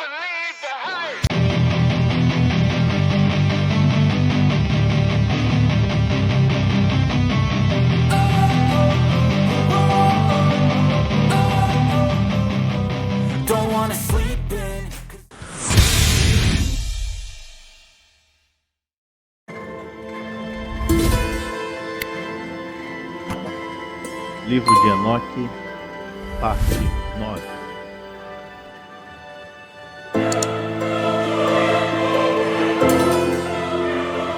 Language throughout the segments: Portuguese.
believe the hype. Don't wanna sleep in. Livro de Enoque, parte 9.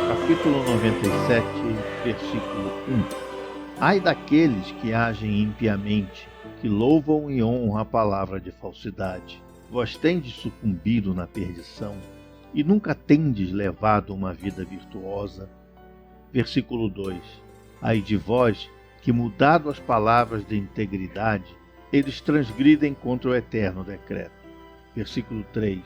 Capítulo 97, versículo 1. Ai daqueles que agem impiamente, que louvam e honram a palavra de falsidade. Vós tendes sucumbido na perdição, e nunca tendes levado uma vida virtuosa. Versículo 2. Ai de vós, que mudado as palavras de integridade, eles transgridem contra o eterno decreto. Versículo 3.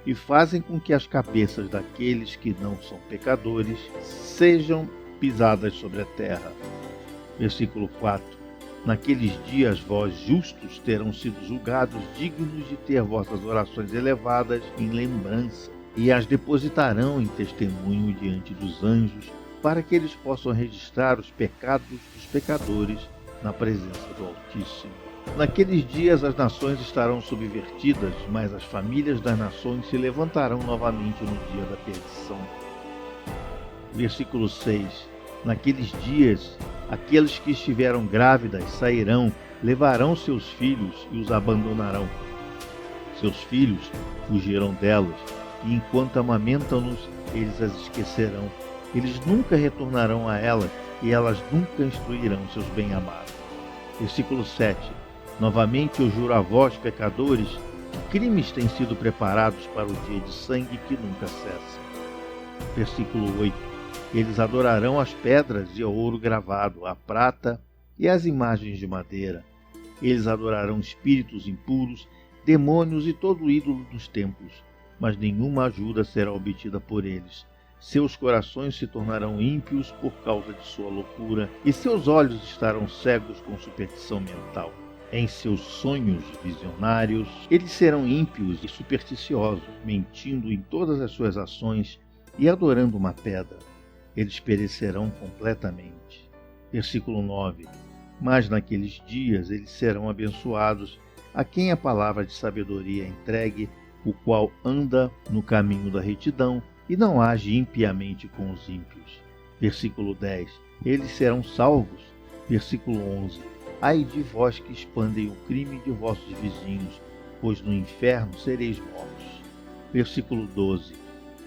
E fazem com que as cabeças daqueles que não são pecadores sejam pisadas sobre a terra. Versículo 4. Naqueles dias vós justos terão sido julgados dignos de ter vossas orações elevadas em lembrança, e as depositarão em testemunho diante dos anjos, para que eles possam registrar os pecados dos pecadores na presença do Altíssimo. Naqueles dias as nações estarão subvertidas, mas as famílias das nações se levantarão novamente no dia da perdição. Versículo 6. Naqueles dias, aqueles que estiveram grávidas sairão, levarão seus filhos e os abandonarão. Seus filhos fugirão delas, e enquanto amamentam-nos, eles as esquecerão. Eles nunca retornarão a elas, e elas nunca instruirão seus bem-amados. Versículo 7. Novamente eu juro a vós, pecadores, que crimes têm sido preparados para o dia de sangue que nunca cessa. Versículo 8. Eles adorarão as pedras e o ouro gravado, a prata e as imagens de madeira. Eles adorarão espíritos impuros, demônios e todo ídolo dos templos, mas nenhuma ajuda será obtida por eles. Seus corações se tornarão ímpios por causa de sua loucura, e seus olhos estarão cegos com superstição mental. Em seus sonhos visionários, eles serão ímpios e supersticiosos, mentindo em todas as suas ações e adorando uma pedra. Eles perecerão completamente. Versículo 9. Mas naqueles dias eles serão abençoados, a quem a palavra de sabedoria é entregue, o qual anda no caminho da retidão, e não age impiamente com os ímpios. Versículo 10. Eles serão salvos. Versículo 11. Ai de vós que expandem o crime de vossos vizinhos, pois no inferno sereis mortos. Versículo 12.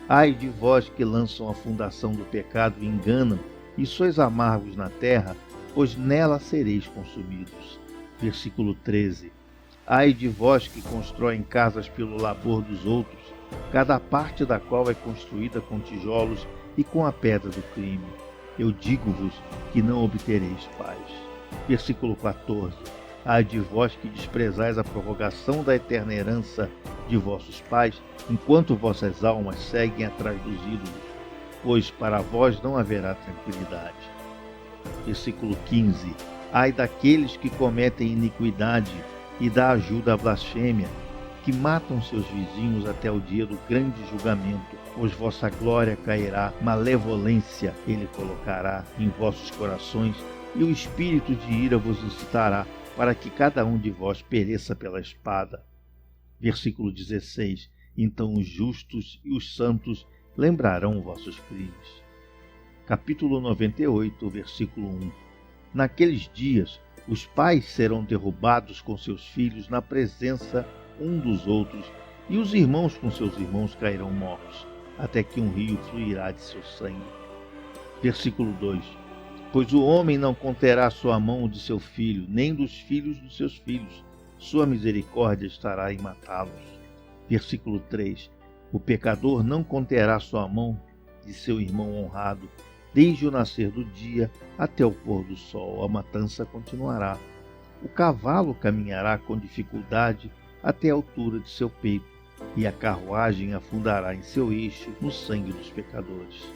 Ai de vós que lançam a fundação do pecado e enganam, e sois amargos na terra, pois nela sereis consumidos. Versículo 13. Ai de vós que constroem casas pelo labor dos outros, cada parte da qual é construída com tijolos e com a pedra do crime. Eu digo-vos que não obtereis paz. Versículo 14. Ai de vós que desprezais a prorrogação da eterna herança de vossos pais, enquanto vossas almas seguem atrás dos ídolos, pois para vós não haverá tranquilidade. Versículo 15. Ai daqueles que cometem iniquidade e dá ajuda à blasfêmia, que matam seus vizinhos até o dia do grande julgamento, pois vossa glória cairá, malevolência ele colocará em vossos corações, e o espírito de ira vos incitará, para que cada um de vós pereça pela espada. Versículo 16. Então os justos e os santos lembrarão vossos crimes. Capítulo 98, versículo 1. Naqueles dias, os pais serão derrubados com seus filhos na presença um dos outros, e os irmãos com seus irmãos cairão mortos, até que um rio fluirá de seu sangue. Versículo 2. Pois o homem não conterá sua mão de seu filho, nem dos filhos dos seus filhos, sua misericórdia estará em matá-los. Versículo 3. O pecador não conterá sua mão de seu irmão honrado, desde o nascer do dia até o pôr do sol, a matança continuará. O cavalo caminhará com dificuldade até a altura de seu peito, e a carruagem afundará em seu eixo no sangue dos pecadores.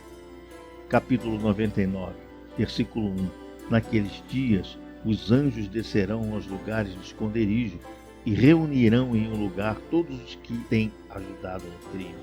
Capítulo 99, versículo 1. Naqueles dias, os anjos descerão aos lugares de esconderijo, e reunirão em um lugar todos os que têm ajudado no crime.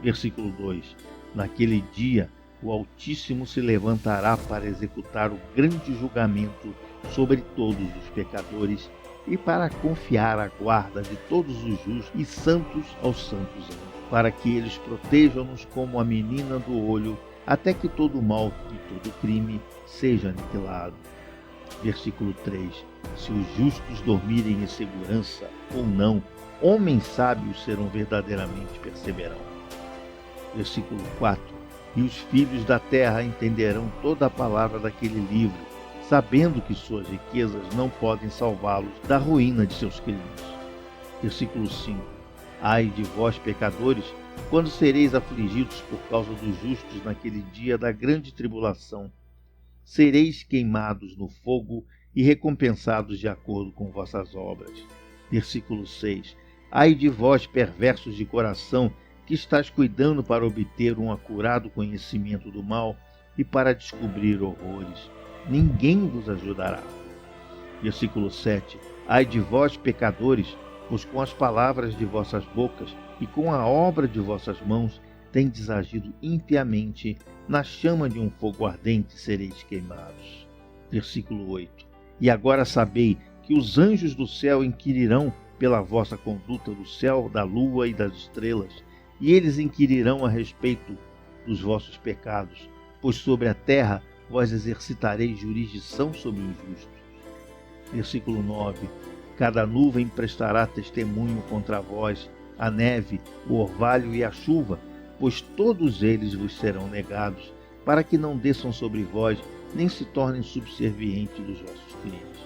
Versículo 2: Naquele dia, o Altíssimo se levantará para executar o grande julgamento sobre todos os pecadores e para confiar a guarda de todos os justos e santos aos santos anjos, para que eles protejam-nos como a menina do olho, até que todo mal e todo crime seja aniquilado. Versículo 3: Se os justos dormirem em segurança ou não, homens sábios serão verdadeiramente perceberão. Versículo 4: E os filhos da terra entenderão toda a palavra daquele livro, sabendo que suas riquezas não podem salvá-los da ruína de seus crimes. Versículo 5: Ai de vós, pecadores, quando sereis afligidos por causa dos justos naquele dia da grande tribulação. Sereis queimados no fogo e recompensados de acordo com vossas obras. Versículo 6: Ai de vós, perversos de coração, que estáis cuidando para obter um acurado conhecimento do mal e para descobrir horrores. Ninguém vos ajudará. Versículo 7: Ai de vós, pecadores, pois com as palavras de vossas bocas e com a obra de vossas mãos tendes agido impiamente, na chama de um fogo ardente sereis queimados. Versículo 8: E agora sabei que os anjos do céu inquirirão pela vossa conduta do céu, da lua e das estrelas, e eles inquirirão a respeito dos vossos pecados, pois sobre a terra vós exercitareis jurisdição sobre os justos. Versículo 9: Cada nuvem prestará testemunho contra vós, a neve, o orvalho e a chuva, pois todos eles vos serão negados, para que não desçam sobre vós, nem se tornem subservientes dos vossos crimes.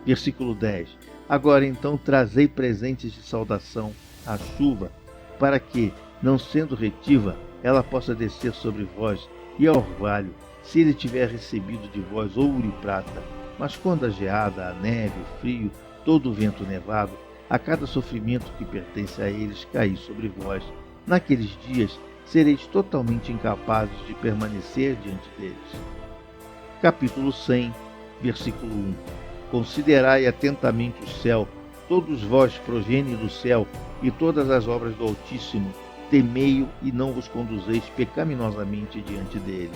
Versículo 10: Agora então trazei presentes de saudação à chuva, para que, não sendo retiva, ela possa descer sobre vós, e ao orvalho, se ele tiver recebido de vós ouro e prata. Mas quando a geada, a neve, o frio, todo o vento nevado, a cada sofrimento que pertence a eles cair sobre vós, naqueles dias sereis totalmente incapazes de permanecer diante deles. Capítulo 100, versículo 1: Considerai atentamente o céu, todos vós, progênie do céu, e todas as obras do Altíssimo, temei-o e não vos conduzeis pecaminosamente diante dele.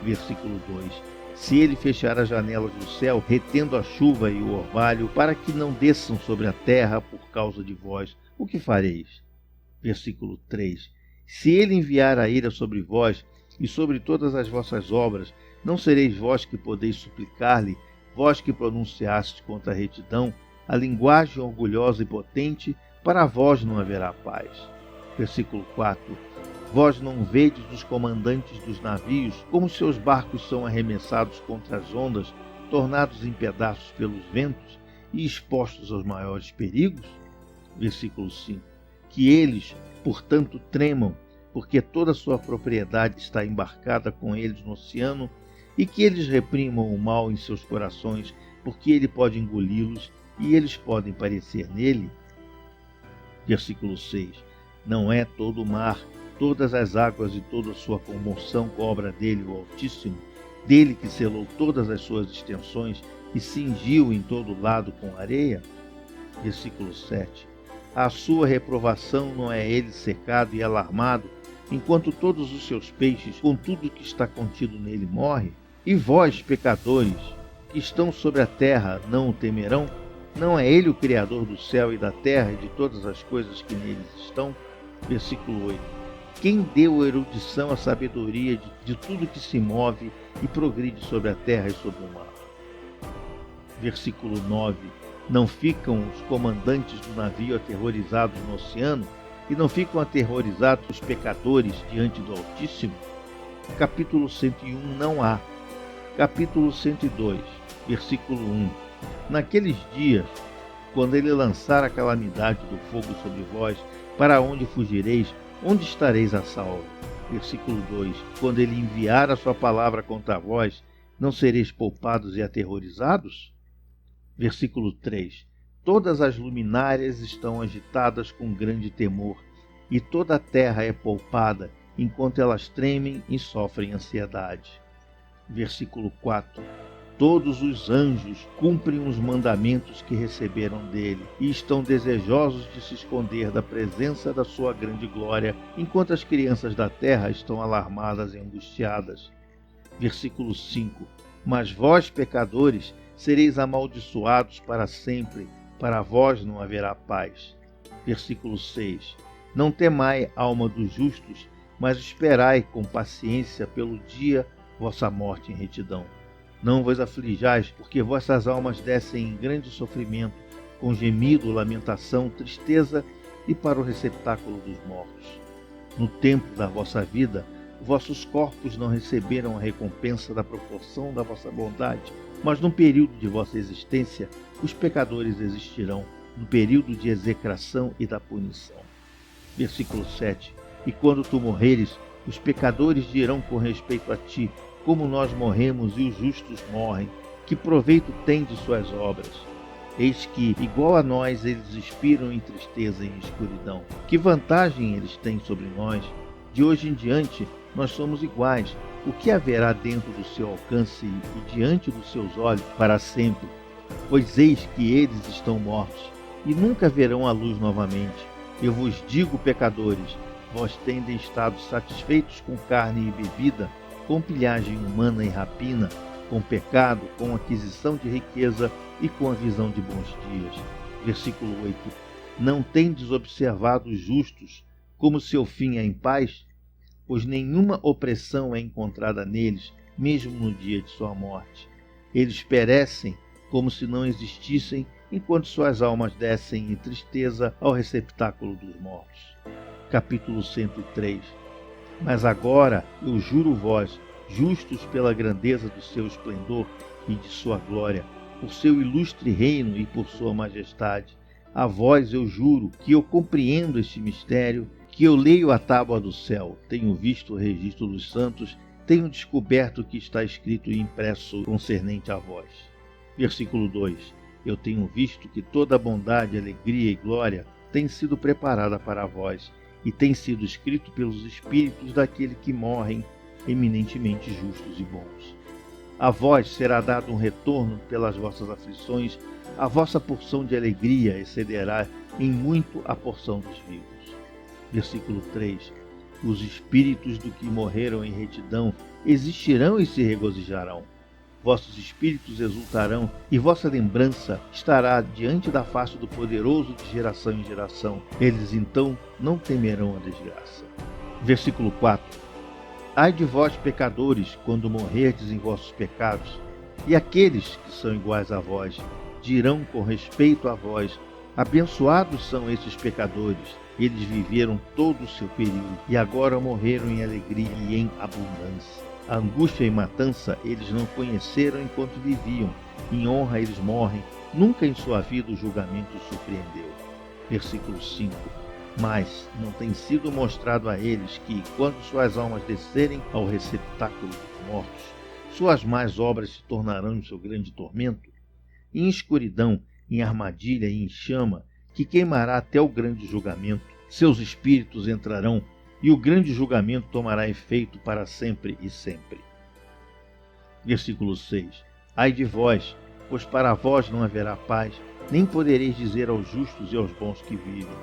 Versículo 2: Se ele fechar as janelas do céu, retendo a chuva e o orvalho, para que não desçam sobre a terra por causa de vós, o que fareis? Versículo 3: Se ele enviar a ira sobre vós e sobre todas as vossas obras, não sereis vós que podeis suplicar-lhe, vós que pronunciastes contra a retidão, a linguagem orgulhosa e potente, para vós não haverá paz. Versículo 4: Vós não vedes os comandantes dos navios como seus barcos são arremessados contra as ondas, tornados em pedaços pelos ventos e expostos aos maiores perigos? Versículo 5: Que eles, portanto, tremam, porque toda a sua propriedade está embarcada com eles no oceano, e que eles reprimam o mal em seus corações, porque ele pode engoli-los e eles podem parecer nele. Versículo 6: Não é todo o mar, todas as águas e toda a sua comoção obra dele, o Altíssimo, dele que selou todas as suas extensões e cingiu em todo lado com areia? Versículo 7: A sua reprovação não é ele secado e alarmado, enquanto todos os seus peixes, com tudo que está contido nele, morre? E vós, pecadores, que estão sobre a terra, não o temerão? Não é ele o Criador do céu e da terra e de todas as coisas que neles estão? Versículo 8: Quem deu erudição à sabedoria de tudo que se move e progride sobre a terra e sobre o mar? Versículo 9: Não ficam os comandantes do navio aterrorizados no oceano? E não ficam aterrorizados os pecadores diante do Altíssimo? Capítulo 101 não há. Capítulo 102, versículo 1: Naqueles dias, quando ele lançar a calamidade do fogo sobre vós, para onde fugireis? Onde estareis a salvo? Versículo 2: Quando ele enviar a sua palavra contra vós, não sereis poupados e aterrorizados? Versículo 3: Todas as luminárias estão agitadas com grande temor, e toda a terra é poupada, enquanto elas tremem e sofrem ansiedade. Versículo 4: Todos os anjos cumprem os mandamentos que receberam dele e estão desejosos de se esconder da presença da sua grande glória, enquanto as crianças da terra estão alarmadas e angustiadas. Versículo 5. Mas vós, pecadores, sereis amaldiçoados para sempre, para vós não haverá paz. Versículo 6. Não temai, alma dos justos, mas esperai com paciência pelo dia vossa morte em retidão. Não vos aflijais, porque vossas almas descem em grande sofrimento, com gemido, lamentação, tristeza e para o receptáculo dos mortos. No tempo da vossa vida, vossos corpos não receberam a recompensa da proporção da vossa bondade, mas no período de vossa existência, os pecadores existirão, no período de execração e da punição. Versículo 7. E quando tu morreres, os pecadores dirão com respeito a ti: como nós morremos e os justos morrem, que proveito têm de suas obras? Eis que, igual a nós, eles expiram em tristeza e em escuridão. Que vantagem eles têm sobre nós? De hoje em diante, nós somos iguais. O que haverá dentro do seu alcance e diante dos seus olhos para sempre? Pois eis que eles estão mortos, e nunca verão a luz novamente. Eu vos digo, pecadores, vós tendes estado satisfeitos com carne e bebida, com pilhagem humana e rapina, com pecado, com aquisição de riqueza e com a visão de bons dias. Versículo 8. Não tendes observado os justos, como seu fim é em paz? Pois nenhuma opressão é encontrada neles, mesmo no dia de sua morte. Eles perecem como se não existissem, enquanto suas almas descem em tristeza ao receptáculo dos mortos. Capítulo 103. Mas agora eu juro vós, justos pela grandeza do seu esplendor e de sua glória, por seu ilustre reino e por sua majestade, a vós eu juro que eu compreendo este mistério, que eu leio a tábua do céu, tenho visto o registro dos santos, tenho descoberto o que está escrito e impresso concernente a vós. Versículo 2. Eu tenho visto que toda bondade, alegria e glória tem sido preparada para vós, e tem sido escrito pelos espíritos daquele que morrem, eminentemente justos e bons. A vós será dado um retorno pelas vossas aflições, a vossa porção de alegria excederá em muito a porção dos vivos. Versículo 3. Os espíritos do que morreram em retidão existirão e se regozijarão. Vossos espíritos exultarão, e vossa lembrança estará diante da face do Poderoso de geração em geração. Eles então não temerão a desgraça. Versículo 4. Ai de vós, pecadores, quando morrerdes em vossos pecados, e aqueles que são iguais a vós dirão com respeito a vós: abençoados são esses pecadores, eles viveram todo o seu período, e agora morreram em alegria e em abundância. A angústia e matança eles não conheceram enquanto viviam, em honra eles morrem, nunca em sua vida o julgamento os surpreendeu. Versículo 5. Mas não tem sido mostrado a eles que, quando suas almas descerem ao receptáculo dos mortos, suas más obras se tornarão em seu grande tormento? Em escuridão, em armadilha e em chama, que queimará até o grande julgamento, seus espíritos entrarão, e o grande julgamento tomará efeito para sempre e sempre. Versículo 6. Ai de vós, pois para vós não haverá paz, nem podereis dizer aos justos e aos bons que vivem: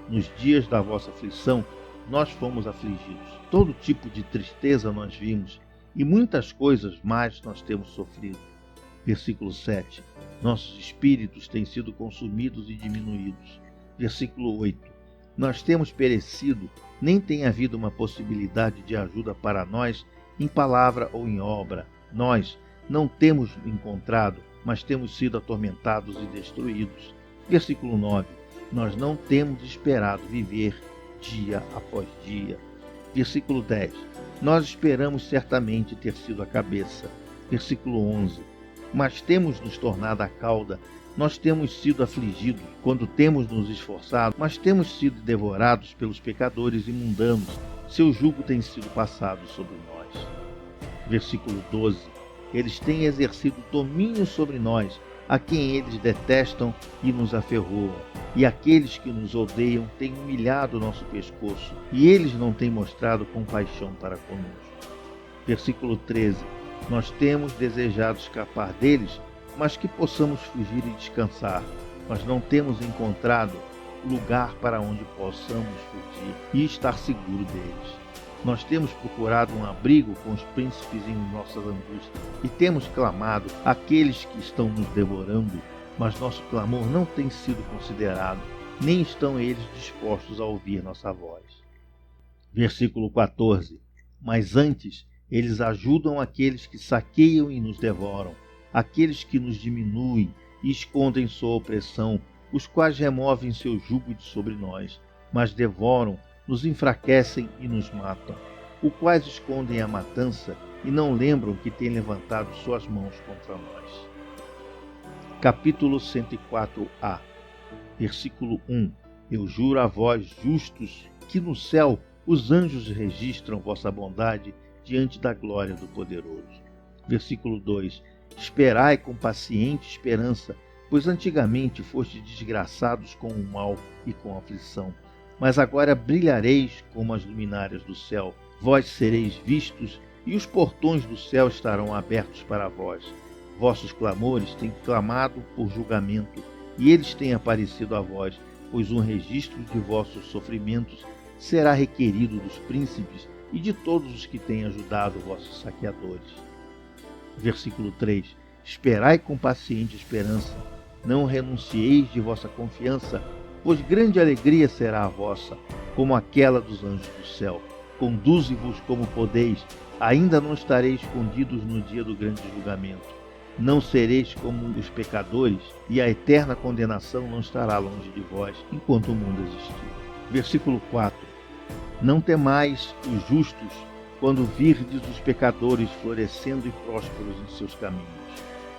nos dias da vossa aflição, nós fomos afligidos. Todo tipo de tristeza nós vimos, e muitas coisas mais nós temos sofrido. Versículo 7. Nossos espíritos têm sido consumidos e diminuídos. Versículo 8. Nós temos perecido, nem tem havido uma possibilidade de ajuda para nós em palavra ou em obra. Nós não temos encontrado, mas temos sido atormentados e destruídos. Versículo 9. Nós não temos esperado viver dia após dia. Versículo 10. Nós esperamos certamente ter sido a cabeça. Versículo 11. Mas temos nos tornado a cauda. Nós temos sido afligidos quando temos nos esforçado, mas temos sido devorados pelos pecadores e mundanos. Seu jugo tem sido passado sobre nós. Versículo 12. Eles têm exercido domínio sobre nós, a quem eles detestam e nos aferroam. E aqueles que nos odeiam têm humilhado o nosso pescoço, e eles não têm mostrado compaixão para conosco. Versículo 13. Nós temos desejado escapar deles, mas que possamos fugir e descansar. Mas não temos encontrado lugar para onde possamos fugir e estar seguro deles. Nós temos procurado um abrigo com os príncipes em nossas angústias e temos clamado àqueles que estão nos devorando, mas nosso clamor não tem sido considerado, nem estão eles dispostos a ouvir nossa voz. Versículo 14. Mas antes, eles ajudam aqueles que saqueiam e nos devoram, aqueles que nos diminuem e escondem sua opressão, os quais removem seu jugo de sobre nós, mas devoram, nos enfraquecem e nos matam, os quais escondem a matança e não lembram que têm levantado suas mãos contra nós. Capítulo 104a, versículo 1. Eu juro a vós, justos, que no céu os anjos registram vossa bondade diante da glória do Poderoso. Versículo 2. Esperai com paciente esperança, pois antigamente fostes desgraçados com o mal e com a aflição. Mas agora brilhareis como as luminárias do céu. Vós sereis vistos, e os portões do céu estarão abertos para vós. Vossos clamores têm clamado por julgamento, e eles têm aparecido a vós, pois um registro de vossos sofrimentos será requerido dos príncipes e de todos os que têm ajudado vossos saqueadores. Versículo 3. Esperai com paciente esperança, não renuncieis de vossa confiança, pois grande alegria será a vossa, como aquela dos anjos do céu. Conduze-vos como podeis, ainda não estareis escondidos no dia do grande julgamento. Não sereis como os pecadores, e a eterna condenação não estará longe de vós, enquanto o mundo existir. Versículo 4. Não temais os justos, quando virdes os pecadores florescendo e prósperos em seus caminhos.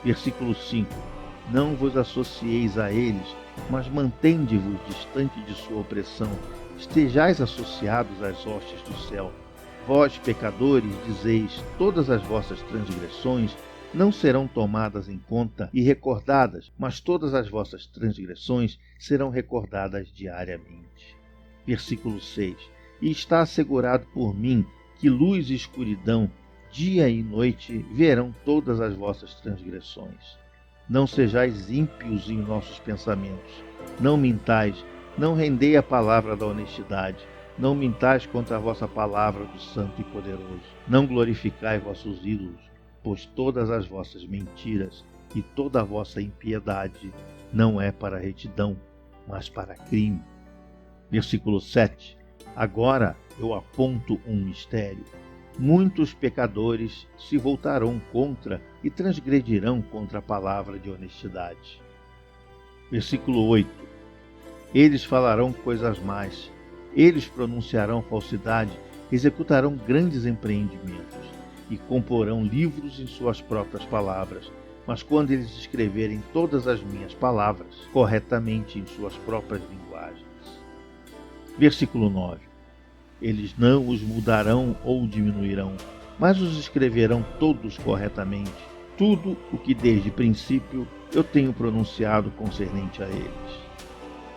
Versículo 5. Não vos associeis a eles, mas mantende-vos distante de sua opressão. Estejais associados às hostes do céu. Vós, pecadores, dizeis, todas as vossas transgressões não serão tomadas em conta e recordadas, mas todas as vossas transgressões serão recordadas diariamente. Versículo 6. E está assegurado por mim que luz e escuridão, dia e noite, verão todas as vossas transgressões. Não sejais ímpios em nossos pensamentos, não mintais, não rendei a palavra da honestidade, não mintais contra a vossa palavra do Santo e Poderoso. Não glorificai vossos ídolos, pois todas as vossas mentiras e toda a vossa impiedade não é para retidão, mas para crime. Versículo 7. Agora eu aponto um mistério. Muitos pecadores se voltarão contra e transgredirão contra a palavra de honestidade. Versículo 8. Eles falarão coisas más, eles pronunciarão falsidade, executarão grandes empreendimentos e comporão livros em suas próprias palavras, mas quando eles escreverem todas as minhas palavras corretamente em suas próprias linguagens. Versículo 9. Eles não os mudarão ou diminuirão, mas os escreverão todos corretamente, tudo o que desde o princípio eu tenho pronunciado concernente a eles.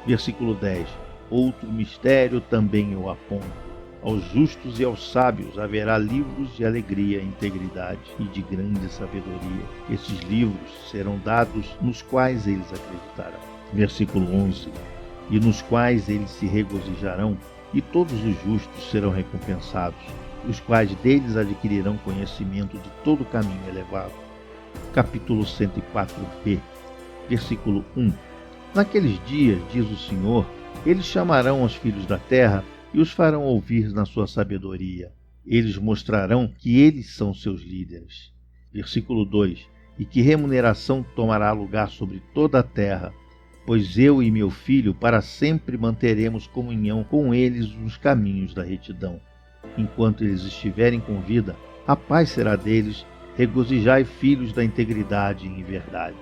Versículo 10. Outro mistério também eu aponto. Aos justos e aos sábios haverá livros de alegria, integridade e de grande sabedoria. Esses livros serão dados nos quais eles acreditarão. Versículo 11. E nos quais eles se regozijarão, e todos os justos serão recompensados, os quais deles adquirirão conhecimento de todo o caminho elevado. Capítulo 104b, versículo 1. Naqueles dias, diz o Senhor, eles chamarão os filhos da terra e os farão ouvir na sua sabedoria. Eles mostrarão que eles são seus líderes. Versículo 2. E que remuneração tomará lugar sobre toda a terra, pois eu e meu filho para sempre manteremos comunhão com eles nos caminhos da retidão. Enquanto eles estiverem com vida, a paz será deles, regozijai filhos da integridade em verdade.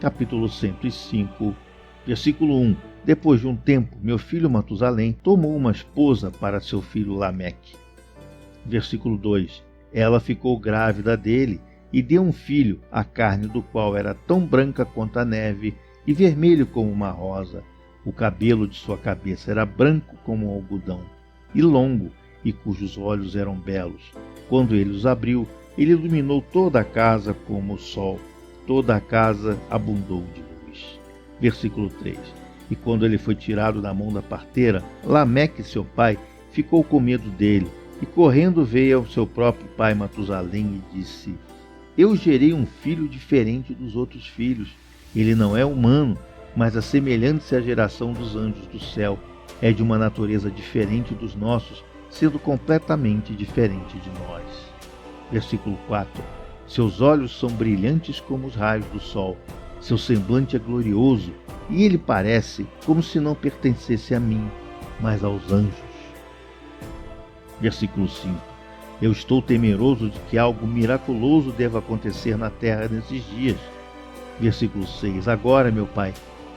Capítulo 105, versículo 1. Depois de um tempo, meu filho Matusalém tomou uma esposa para seu filho Lameque. Versículo 2. Ela ficou grávida dele e deu um filho, a carne do qual era tão branca quanto a neve e vermelho como uma rosa. O cabelo de sua cabeça era branco como um algodão, e longo, e cujos olhos eram belos. Quando ele os abriu, ele iluminou toda a casa como o sol, toda a casa abundou de luz. Versículo 3. E quando ele foi tirado da mão da parteira, Lameque, seu pai, ficou com medo dele, e correndo veio ao seu próprio pai Matusalém e disse: Eu gerei um filho diferente dos outros filhos. Ele não é humano, mas assemelhante-se à geração dos anjos do céu. É de uma natureza diferente dos nossos, sendo completamente diferente de nós. Versículo 4. Seus olhos são brilhantes como os raios do sol. Seu semblante é glorioso, e ele parece como se não pertencesse a mim, mas aos anjos. Versículo 5. Eu estou temeroso de que algo miraculoso deva acontecer na terra nesses dias. Versículo 6. Agora, meu pai,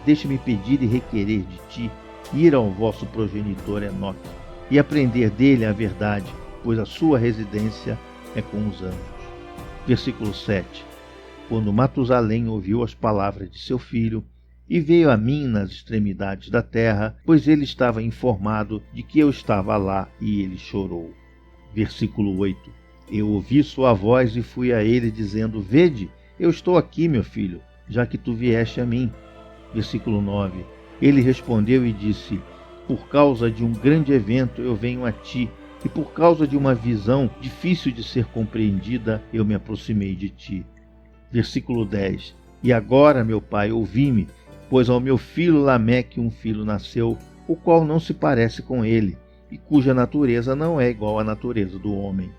deixe-me pedir e requerer de ti ir ao vosso progenitor Enoque e aprender dele a verdade, pois a sua residência é com os anjos. Versículo 7. Quando Matusalém ouviu as palavras de seu filho, e veio a mim nas extremidades da terra, pois ele estava informado de que eu estava lá, e ele chorou. Versículo 8. Eu ouvi sua voz e fui a ele, dizendo: Vede, eu estou aqui, meu filho, já que tu vieste a mim. Versículo 9. Ele respondeu e disse: Por causa de um grande evento eu venho a ti, e por causa de uma visão difícil de ser compreendida, eu me aproximei de ti. Versículo 10. E agora, meu pai, ouvi-me, pois ao meu filho Lameque um filho nasceu, o qual não se parece com ele, e cuja natureza não é igual à natureza do homem.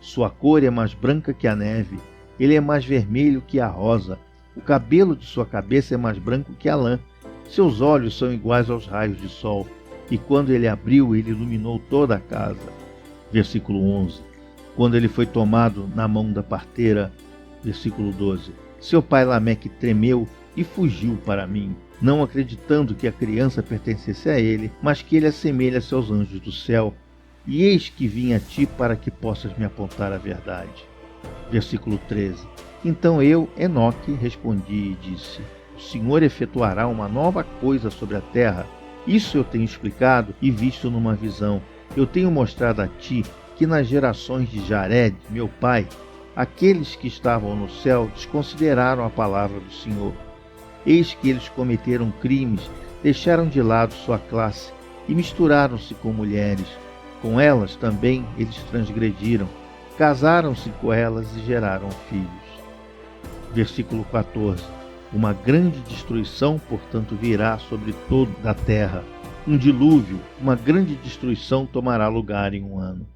Sua cor é mais branca que a neve, ele é mais vermelho que a rosa, o cabelo de sua cabeça é mais branco que a lã, seus olhos são iguais aos raios de sol, e quando ele abriu, ele iluminou toda a casa. Versículo 11. Quando ele foi tomado na mão da parteira, versículo 12. Seu pai Lameque tremeu e fugiu para mim, não acreditando que a criança pertencesse a ele, mas que ele assemelha-se aos anjos do céu. E eis que vim a ti para que possas me apontar a verdade. Versículo 13. Então eu, Enoque, respondi e disse: O Senhor efetuará uma nova coisa sobre a terra. Isso eu tenho explicado e visto numa visão. Eu tenho mostrado a ti que nas gerações de Jared, meu pai, aqueles que estavam no céu desconsideraram a palavra do Senhor. Eis que eles cometeram crimes, deixaram de lado sua classe e misturaram-se com mulheres. Com elas também eles transgrediram, casaram-se com elas e geraram filhos. Versículo 14. Uma grande destruição, portanto, virá sobre toda a terra. Um dilúvio, uma grande destruição tomará lugar em um ano.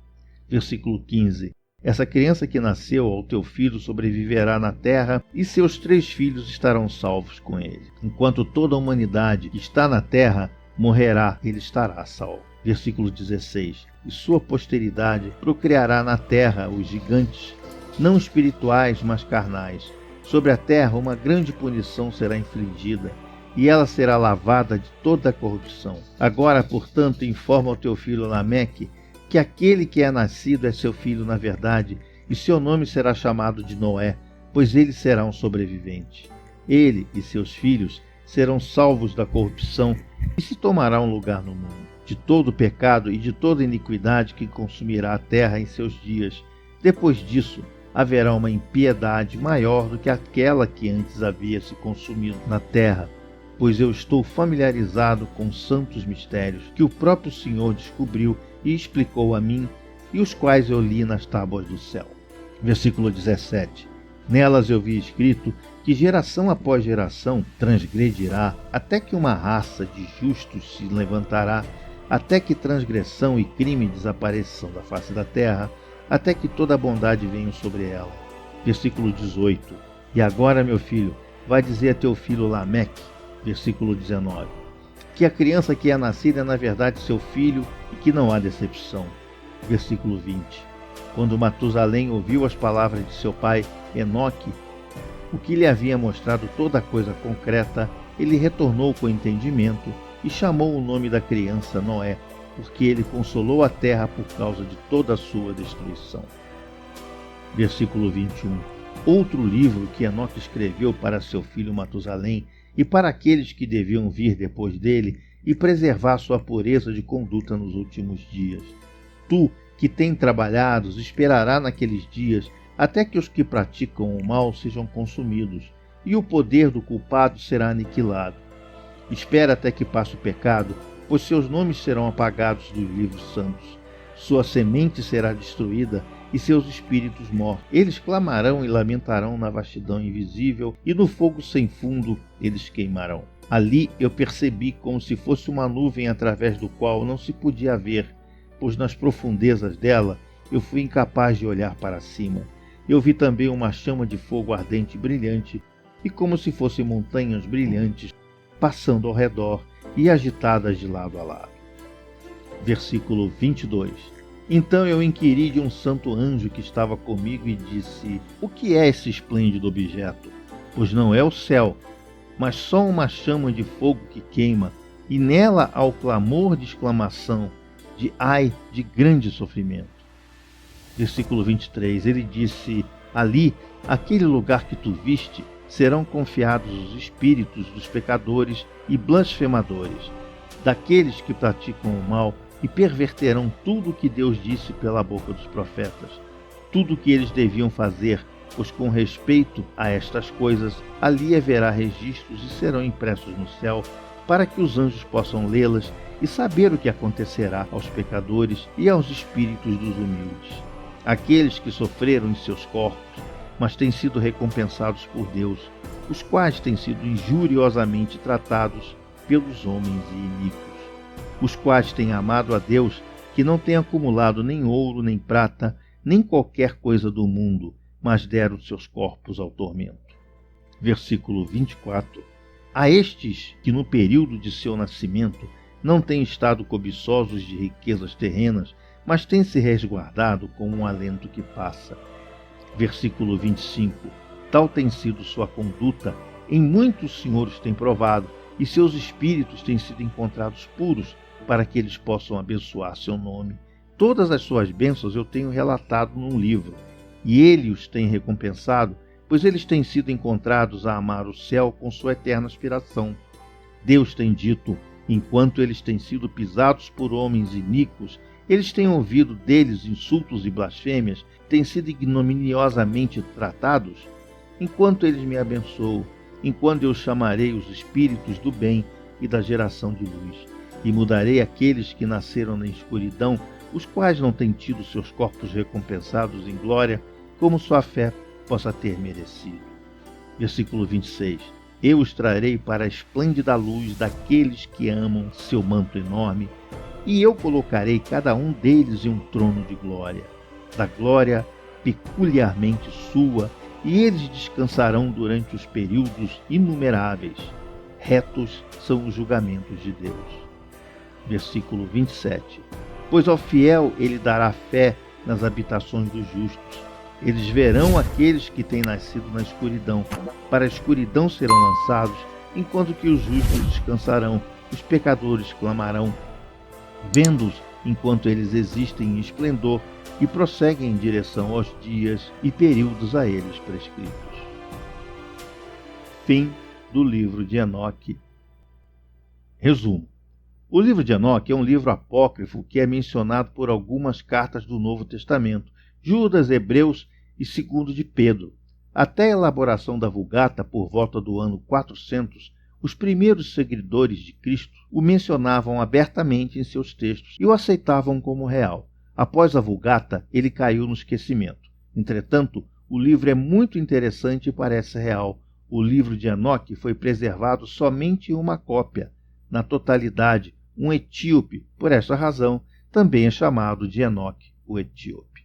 Versículo 15. Essa criança que nasceu ao teu filho sobreviverá na terra, e seus 3 filhos estarão salvos com ele. Enquanto toda a humanidade está na terra, morrerá, ele estará salvo. Versículo 16. E sua posteridade procriará na terra os gigantes, não espirituais, mas carnais. Sobre a terra uma grande punição será infligida, e ela será lavada de toda a corrupção. Agora, portanto, informa ao teu filho Lameque que aquele que é nascido é seu filho na verdade, e seu nome será chamado de Noé, pois ele será um sobrevivente. Ele e seus filhos serão salvos da corrupção e se tomará um lugar no mundo, de todo pecado e de toda iniquidade que consumirá a terra em seus dias. Depois disso, haverá uma impiedade maior do que aquela que antes havia se consumido na terra, pois eu estou familiarizado com santos mistérios que o próprio Senhor descobriu e explicou a mim, e os quais eu li nas tábuas do céu. Versículo 17. Nelas eu vi escrito que geração após geração transgredirá, até que uma raça de justos se levantará, até que transgressão e crime desapareçam da face da terra, até que toda a bondade venha sobre ela. Versículo 18. E agora, meu filho, vai dizer a teu filho Lameque, versículo 19, que a criança que é nascida é na verdade seu filho e que não há decepção. Versículo 20. Quando Matusalém ouviu as palavras de seu pai Enoque, o que lhe havia mostrado toda a coisa concreta, ele retornou com entendimento e chamou o nome da criança Noé, porque ele consolou a terra por causa de toda a sua destruição. Versículo 21. Outro livro que Enoque escreveu para seu filho Matusalém e para aqueles que deviam vir depois dele, e preservar sua pureza de conduta nos últimos dias. Tu, que tem trabalhado, esperará naqueles dias, até que os que praticam o mal sejam consumidos, e o poder do culpado será aniquilado. Espera até que passe o pecado, pois seus nomes serão apagados dos livros santos. Sua semente será destruída e seus espíritos mortos. Eles clamarão e lamentarão na vastidão invisível, e no fogo sem fundo eles queimarão. Ali eu percebi como se fosse uma nuvem através do qual não se podia ver, pois nas profundezas dela eu fui incapaz de olhar para cima. Eu vi também uma chama de fogo ardente e brilhante, e como se fossem montanhas brilhantes, passando ao redor e agitadas de lado a lado. Versículo 22. Então eu inquiri de um santo anjo que estava comigo e disse: o que é esse esplêndido objeto? Pois não é o céu, mas só uma chama de fogo que queima, e nela há o clamor de exclamação, de ai, de grande sofrimento. Versículo 23. Ele disse: ali, aquele lugar que tu viste, serão confiados os espíritos dos pecadores e blasfemadores, daqueles que praticam o mal e perverterão tudo o que Deus disse pela boca dos profetas. Tudo o que eles deviam fazer, pois com respeito a estas coisas, ali haverá registros e serão impressos no céu, para que os anjos possam lê-las e saber o que acontecerá aos pecadores e aos espíritos dos humildes. Aqueles que sofreram em seus corpos, mas têm sido recompensados por Deus, os quais têm sido injuriosamente tratados pelos homens e iníquos, os quais têm amado a Deus, que não tem acumulado nem ouro, nem prata, nem qualquer coisa do mundo, mas deram seus corpos ao tormento. Versículo 24. A estes que no período de seu nascimento não têm estado cobiçosos de riquezas terrenas, mas têm se resguardado com um alento que passa. Versículo 25. Tal tem sido sua conduta, em muitos senhores têm provado, e seus espíritos têm sido encontrados puros, para que eles possam abençoar seu nome. Todas as suas bênçãos eu tenho relatado num livro, e ele os tem recompensado, pois eles têm sido encontrados a amar o céu com sua eterna aspiração. Deus tem dito: enquanto eles têm sido pisados por homens iníquos, eles têm ouvido deles insultos e blasfêmias, têm sido ignominiosamente tratados. Enquanto eles me abençoam, enquanto eu chamarei os espíritos do bem e da geração de luz, e mudarei aqueles que nasceram na escuridão, os quais não têm tido seus corpos recompensados em glória, como sua fé possa ter merecido. Versículo 26. Eu os trarei para a esplêndida luz daqueles que amam seu manto enorme, e eu colocarei cada um deles em um trono de glória, da glória peculiarmente sua, e eles descansarão durante os períodos inumeráveis. Retos são os julgamentos de Deus. Versículo 27. Pois ao fiel ele dará fé nas habitações dos justos. Eles verão aqueles que têm nascido na escuridão. Para a escuridão serão lançados, enquanto que os justos descansarão. Os pecadores clamarão, vendo-os enquanto eles existem em esplendor e prosseguem em direção aos dias e períodos a eles prescritos. Fim do livro de Enoque. Resumo. O livro de Enoque é um livro apócrifo que é mencionado por algumas cartas do Novo Testamento, Judas, Hebreus e 2 de Pedro. Até a elaboração da Vulgata, por volta do ano 400, os primeiros seguidores de Cristo o mencionavam abertamente em seus textos e o aceitavam como real. Após a Vulgata, ele caiu no esquecimento. Entretanto, o livro é muito interessante e parece real. O livro de Enoque foi preservado somente em uma cópia. Na totalidade, um etíope, por esta razão, também é chamado de Enoque, o etíope.